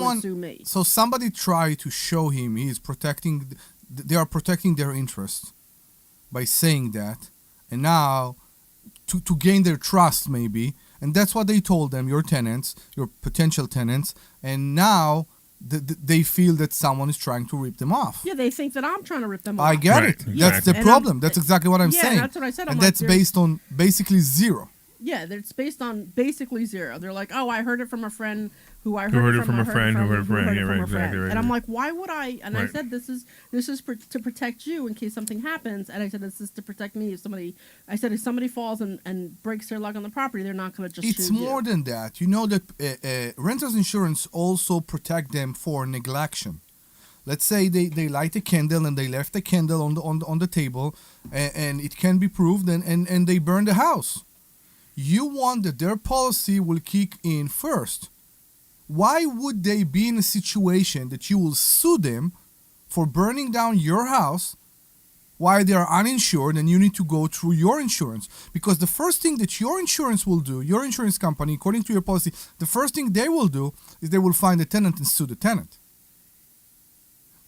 someone sue me. so somebody tried to show him he is protecting. They are protecting their interest by saying that, and now to gain their trust maybe, and that's what they told them, your tenants, your potential tenants, and now they feel that someone is trying to rip them off. Yeah, they think that I'm trying to rip them off. I get Right, it. exactly. That's the And problem. That's exactly what I'm yeah, saying. that's what I said. I'm And like, that's based on basically zero. Yeah, it's based on basically zero. They're like, oh, I heard it from a friend who I Who heard it from a friend who heard it from a friend. Yeah, from right, a friend. exactly, right, And I'm right. like, why would I? And I Right. said, this is to protect you in case something happens. And I said, this is to protect me if somebody falls and breaks their leg on the property, they're not going to just It's sue more you. than that. You know that renters insurance also protect them for neglection. Let's say they light a candle and they left the candle on the table, and it can be proved, and they burn the house. You want that their policy will kick in first. Why would they be in a situation that you will sue them for burning down your house while they are uninsured and you need to go through your insurance? Because the first thing that your insurance will do, your insurance company, according to your policy, the first thing they will do is they will find the tenant and sue the tenant.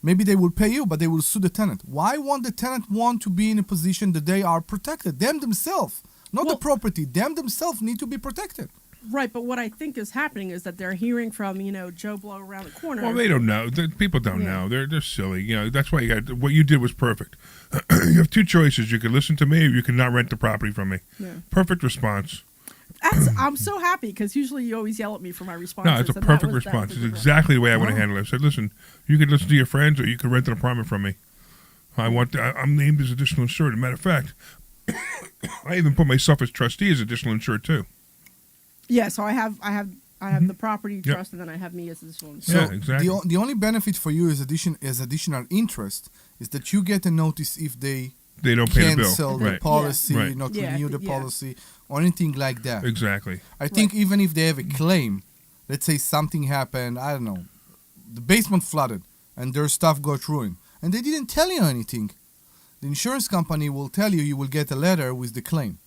Maybe they will pay you, but they will sue the tenant. Why won't the tenant want to be in a position that they are protected? Them themselves, not the property. Them themselves need to be protected. Right, but what I think is happening is that they're hearing from, Joe Blow around the corner. Well, they don't know. People don't Yeah. know. They're silly. That's why what you did was perfect. You have two choices. You can listen to me, or you can not rent the property from me. Yeah. Perfect response. I'm so happy because usually you always yell at me for my responses. No, it's a and perfect that was response. It's different. exactly the way I want to handle it. I said, listen, you can listen to your friends, or you can rent an apartment from me. I'm named as additional insured. As a matter of fact, I even put myself as trustee as additional insured too. Yeah, so I have the property trust, and then I have me as this one. So Yeah, exactly. the only benefit for you as additional interest is that you get a notice if they don't pay the bill. cancel the Right. policy, Right. not Yeah, renew the yeah. policy, or anything like that. Exactly. I think even if they have a claim, let's say something happened, I don't know, the basement flooded and their stuff got ruined, and they didn't tell you anything, the insurance company will tell you will get a letter with the claim,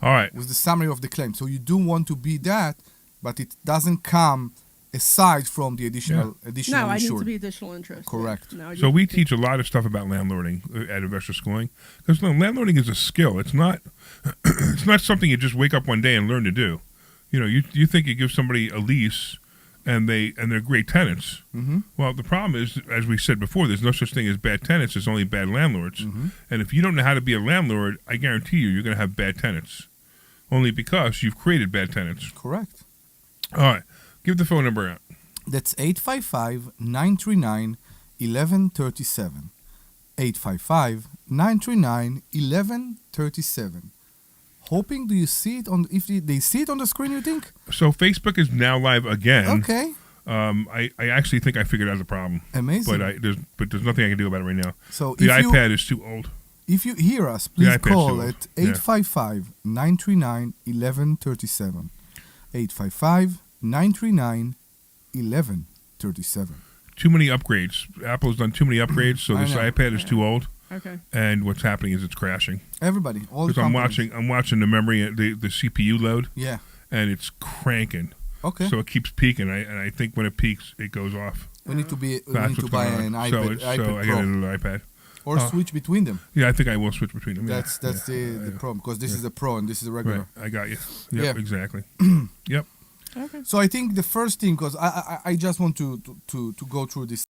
All right. with the summary of the claim. So you do want to be that, but it doesn't come aside from the additional No, I insured. need to be additional interest. Correct. Yeah. No, So we teach a lot of stuff about landlording at Investor Schooling, because landlording is a skill. It's not it's not something you just wake up one day and learn to do. You think you give somebody a lease and they're great tenants. Mm-hmm. Well, the problem is, as we said before, there's no such thing as bad tenants. There's only bad landlords. Mm-hmm. And if you don't know how to be a landlord, I guarantee you're going to have bad tenants, only because you've created bad tenants. Correct. All right, give the phone number out. That's 855-939-1137. 855-939-1137. Hoping, do you see it on? If they see it on the screen, you think? So Facebook is now live again. Okay, I actually think I figured out the problem. amazing. But there's nothing I can do about it right now. So The if iPad is too old. if you hear us, please iPad's call too at old. Yeah. 855-939-1137. 855-939-1137. Too many upgrades. Apple's done too many upgrades, so I this know. iPad is too old. Okay. And what's happening is it's crashing. Everybody, all the Because companies. I'm watching the memory, the CPU load, Yeah. and it's cranking. Okay. So it keeps peaking. And I think when it peaks, it goes off. we need to be. We That's need to what's buy going an on. iPad, So iPad I got Pro, another iPad. or switch between them. Yeah, I think I will switch between them. That's yeah. the problem, because this is a Pro and this is a regular. Right, I got you. Yep, Yeah. exactly. Yep. Okay. So I think the first thing, because I just want to go through this.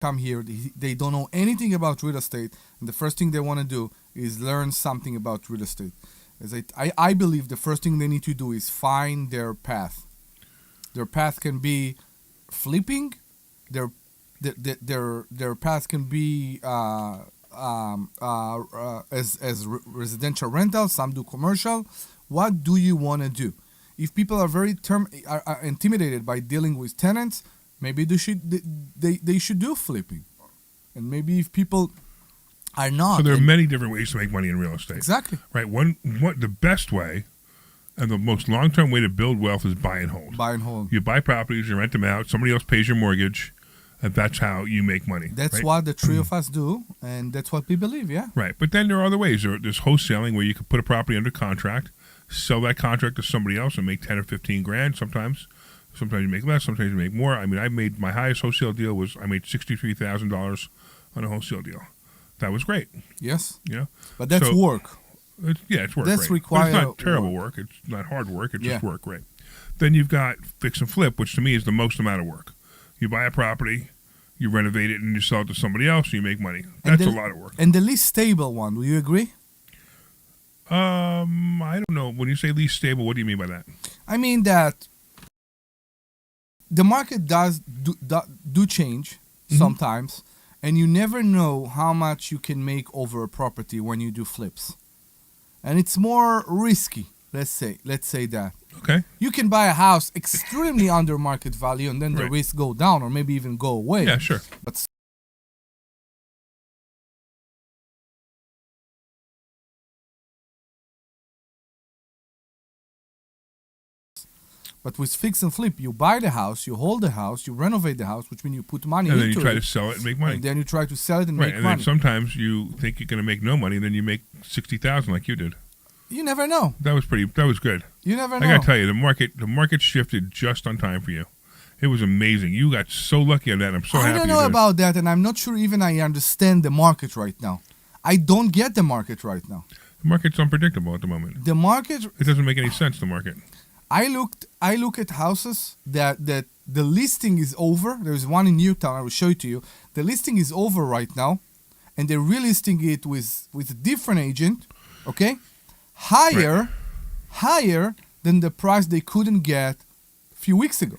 Come here, they don't know anything about real estate, and the first thing they want to do is learn something about real estate. As I believe the first thing they need to do is find their path. Their path can be flipping. Their path can be as residential rental. Some do commercial. What do you want to do? If people are very are intimidated by dealing with tenants, maybe they should do flipping. And maybe if people are not. So there are many different ways to make money in real estate. Exactly. Right. The best way and the most long-term way to build wealth is buy and hold. Buy and hold. You buy properties, you rent them out, somebody else pays your mortgage, and that's how you make money. That's right? what the three of us do, and that's what we believe, yeah. Right. But then there are other ways. There's wholesaling where you can put a property under contract, sell that contract to somebody else and make 10 or 15 grand sometimes. Sometimes you make less. Sometimes you make more. I mean, I made my highest wholesale deal was I made $63,000 on a wholesale deal. That was great. Yes, You know, but that's So- work. it's work. That's right. require But it's not terrible work. work. It's not hard work. It's Yeah. just work, right? Then you've got fix and flip, which to me is the most amount of work. You buy a property, you renovate it, and you sell it to somebody else, and you make money. That's a lot of work. And the least stable one, do you agree? I don't know. When you say least stable, what do you mean by that? I mean that the market do change sometimes, and you never know how much you can make over a property when you do flips, and it's more risky. Let's say that Okay. you can buy a house extremely under market value, and then the Right. risk go down or maybe even go away. Yeah, sure. But with fix and flip, you buy the house, you hold the house, you renovate the house, which means you put money And then you into try it, to sell it and make money. and then you try to sell it and Right. make And money. then sometimes you think you're going to make no money, and then you make 60,000 like you did. You never know. That was good. You never I know. got to tell you, the market shifted just on time for you. It was amazing. You got so lucky on that. I'm so I happy. don't you know did. about that, and I'm not sure even I understand the market right now. I don't get the market right now. The market's unpredictable at the moment. The market, It doesn't make any sense, the market. I look at houses that the listing is over. There's one in Newtown. I will show it to you. The listing is over right now, and they're relisting it with a different agent. Okay, higher than the price they couldn't get a few weeks ago.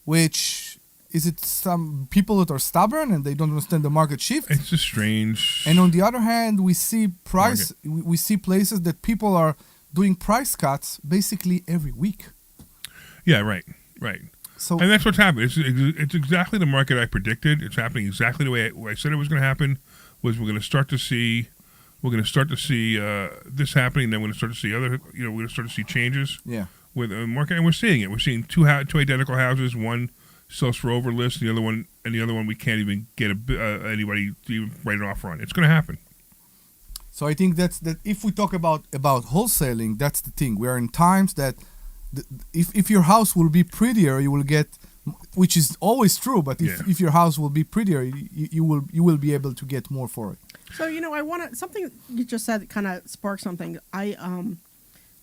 Which is it? Some people that are stubborn and they don't understand the market shift. It's just strange. And on the other hand, we see we see places that people are doing price cuts basically every week. Yeah, right. So And that's what's happened. It's exactly the market I predicted. It's happening exactly the way I said it was going to happen. Was we're going to start to see this happening. Then we're going to start to see other. We're going to start to see changes yeah, with the market, and we're seeing it. We're seeing two identical houses. One sells for over list, the other one we can't even get anybody to even write an offer on. It's going to happen. so I think that if we talk about wholesaling, that's the thing. We're in times that if your house will be prettier, you will get, which is always true. But if your house will be prettier, you will be able to get more for it. So I want to something you just said kind of sparked something.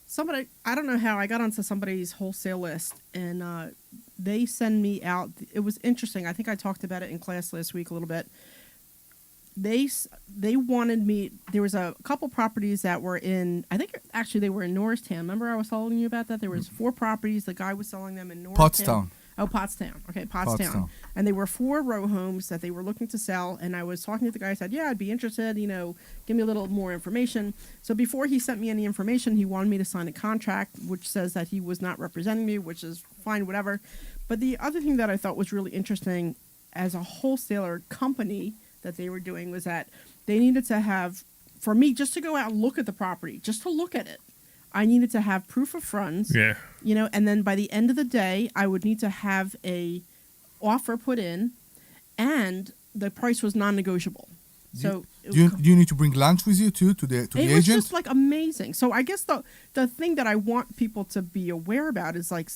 Somebody, I don't know how I got onto somebody's wholesale list, and they send me out. It was interesting. I think I talked about it in class last week a little bit. They wanted me. There was a couple properties that were in. I think actually they were in Norristown. Remember I was telling you about that? There was 4 properties. The guy was selling them in Norristown. Pottstown. Oh, Pottstown. Okay, Pottstown. Pottstown. And they were 4 row homes that they were looking to sell. And I was talking to the guy. I said, yeah, I'd be interested. Give me a little more information. So before he sent me any information, he wanted me to sign a contract, which says that he was not representing me, which is fine, whatever. But the other thing that I thought was really interesting as a wholesaler company that they were doing was that they needed to have, for me, just to go out and look at the property, just to look at it, I needed to have proof of funds. Yeah. And then by the end of the day, I would need to have a offer put in, and the price was non-negotiable. So Do you need to bring lunch with you too to the it was agent? just like amazing. So I guess the thing that I want people to be aware about is like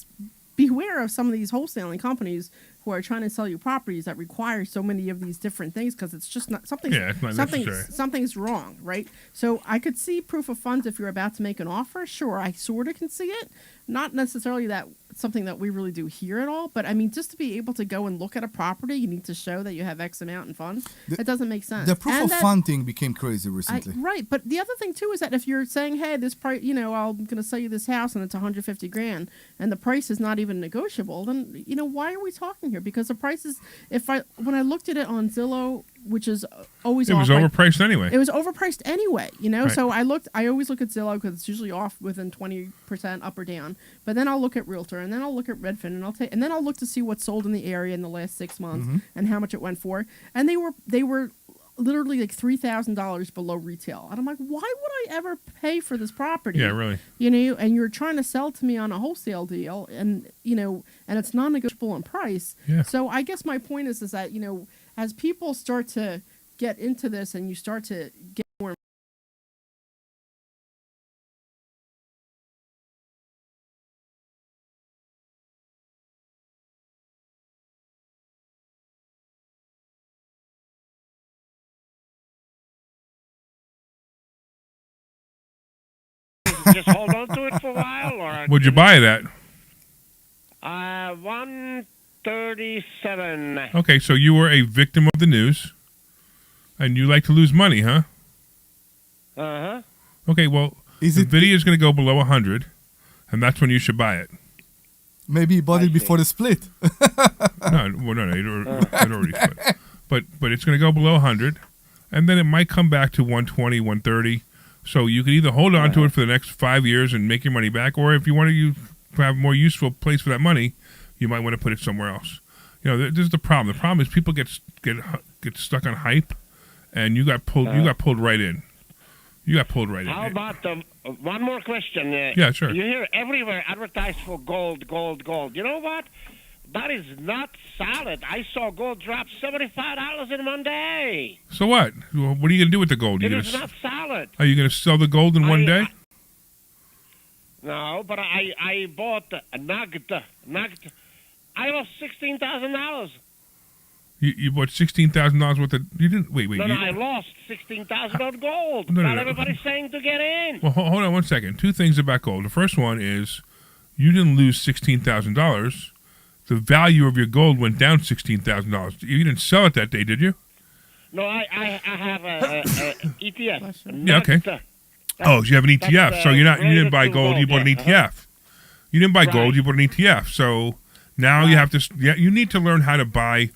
beware of some of these wholesaling companies who are trying to sell you properties that require so many of these different things, because it's just not something. Yeah, it's not necessary. Something's wrong, right? So I could see proof of funds if you're about to make an offer. Sure, I sort of can see it. Not necessarily that something that we really do here at all, but I mean, just to be able to go and look at a property, you need to show that you have X amount in funds. That doesn't make sense. The proof of fund thing became crazy recently. Right, but the other thing too is that if you're saying, "Hey, this price, I'm going to sell you this house and it's 150 grand," and the price is not even negotiable, then why are we talking here? Because the price is, when I looked at it on Zillow, which is always It was off, overpriced anyway. It was overpriced anyway, Right. So I always look at Zillow because it's usually off within 20% up or down. But then I'll look at Realtor, and then I'll look at Redfin, and then I'll look to see what's sold in the area in the last 6 months and how much it went for. And they were literally like $3,000 below retail. And I'm like, why would I ever pay for this property? Yeah, really. And you're trying to sell to me on a wholesale deal, and and it's non-negotiable in price. Yeah. So I guess my point is that as people start to get into this and you start to get more just hold on to it for a while, or What'd you buy it at? 137. Okay, so you were a victim of the news, and you like to lose money, huh? Uh-huh. Okay, well, Is the it video is going to go below 100, and that's when you should buy it. maybe he bought I it before the split? No, it already split. But it's going to go below 100, and then it might come back to 120, 130. So you can either hold on to it for the next 5 years and make your money back, or if you want to have a more useful place for that money, you might want to put it somewhere else. You know, this is the problem. The problem is people get stuck on hype, and you got pulled. You got pulled right in. You got pulled right in. How about one more question? Yeah, sure. You hear everywhere advertised for gold, gold, gold. You know what? That is not solid. I saw gold drop $75 in one day. So what? What are you going to do with the gold? It is not solid. Are you going to sell the gold in one day? No, but I bought a nugget. I lost $16,000. You bought $16,000 worth of. You didn't wait. No, I lost $16,000 on gold. No. Everybody's saying to get in. Well, hold on 1 second. Two things about gold. The first one is you didn't lose $16,000. The value of your gold went down $16,000. You didn't sell it that day, did you? No, I have a ETF. Yeah, okay. Oh, you have an ETF. So you didn't buy gold. You bought an ETF. You didn't buy gold. You bought an ETF. So now you have to. Yeah, you need to learn how to buy.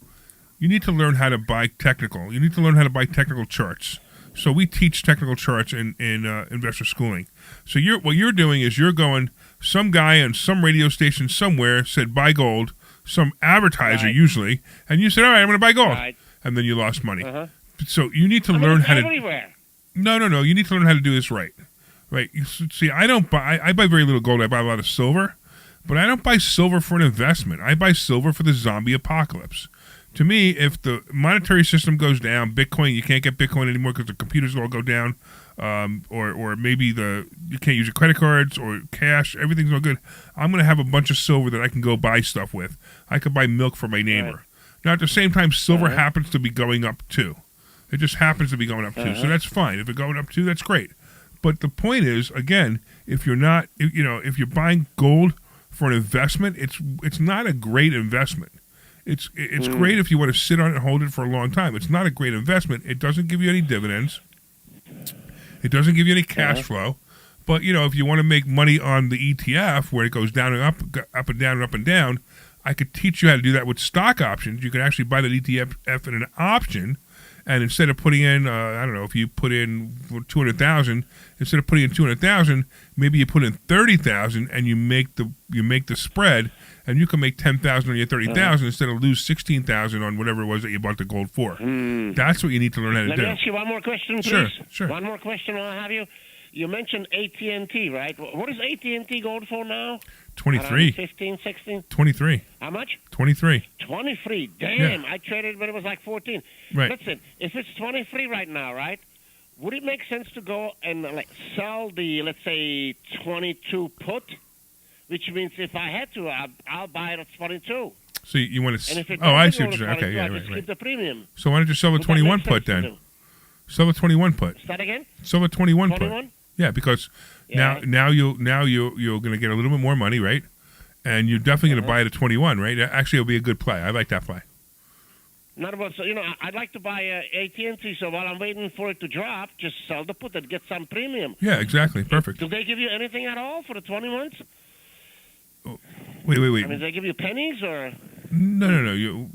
You need to learn how to buy technical. You need to learn how to buy technical charts. So we teach technical charts in investor schooling. So what you're doing is you're going. Some guy on some radio station somewhere said buy gold. Some advertiser usually, and you said, all right, I'm going to buy gold, and then you lost money. So you need to learn how to. Everywhere. No. You need to learn how to do this right. Right. See, I don't buy. I buy very little gold. I buy a lot of silver, but I don't buy silver for an investment. I buy silver for the zombie apocalypse. To me, if the monetary system goes down, Bitcoin, you can't get Bitcoin anymore because the computers all go down, or maybe you can't use your credit cards or cash. Everything's all good. I'm going to have a bunch of silver that I can go buy stuff with. I could buy milk for my neighbor. Right. Now, at the same time, silver happens to be going up too. It just happens to be going up too, so that's fine. If it's going up too, that's great. But the point is, again, if you're buying gold for an investment, it's not a great investment. It's great if you want to sit on it and hold it for a long time. It's not a great investment. It doesn't give you any dividends. It doesn't give you any cash flow. But, if you want to make money on the ETF where it goes down and up and down and up and down, I could teach you how to do that with stock options. You can actually buy that ETF in an option, and instead of putting in, if you put in 200,000, instead of putting in 200,000, maybe you put in 30,000 and you make the spread. And you can make 10,000 on your 30,000 instead of lose 16,000 on whatever it was that you bought the gold for. That's what you need to learn how to do. Let me ask you one more question, please. Sure. One more question while I have you. You mentioned AT&T, right? What is AT&T gold for now? 23. 15, 16? 23. How much? 23. 23. Damn, Yeah. I traded when it was like 14. Right. Listen, if it's 23 right now, right? Would it make sense to go and sell the, let's say, 22 put? Which means if I had to, I'll buy it at 22. So you want to? And if it I see doesn't what go you're to saying. Okay, 22, yeah, I right, just right. keep the premium. So why don't you sell the Would that 21 make put sense to then? do? Sell the 21 put. Start again? Sell the 21 put. 21? Yeah, because Yeah. now you're going to get a little bit more money, right? And you're definitely going to buy it at 21, right? Actually, it'll be a good play. I like that play. Not about, I'd like to buy AT&T, so while I'm waiting for it to drop, just sell the put and get some premium. Yeah, exactly. Perfect. Do they give you anything at all for the 21s? Wait. I mean, do they give you pennies or? No.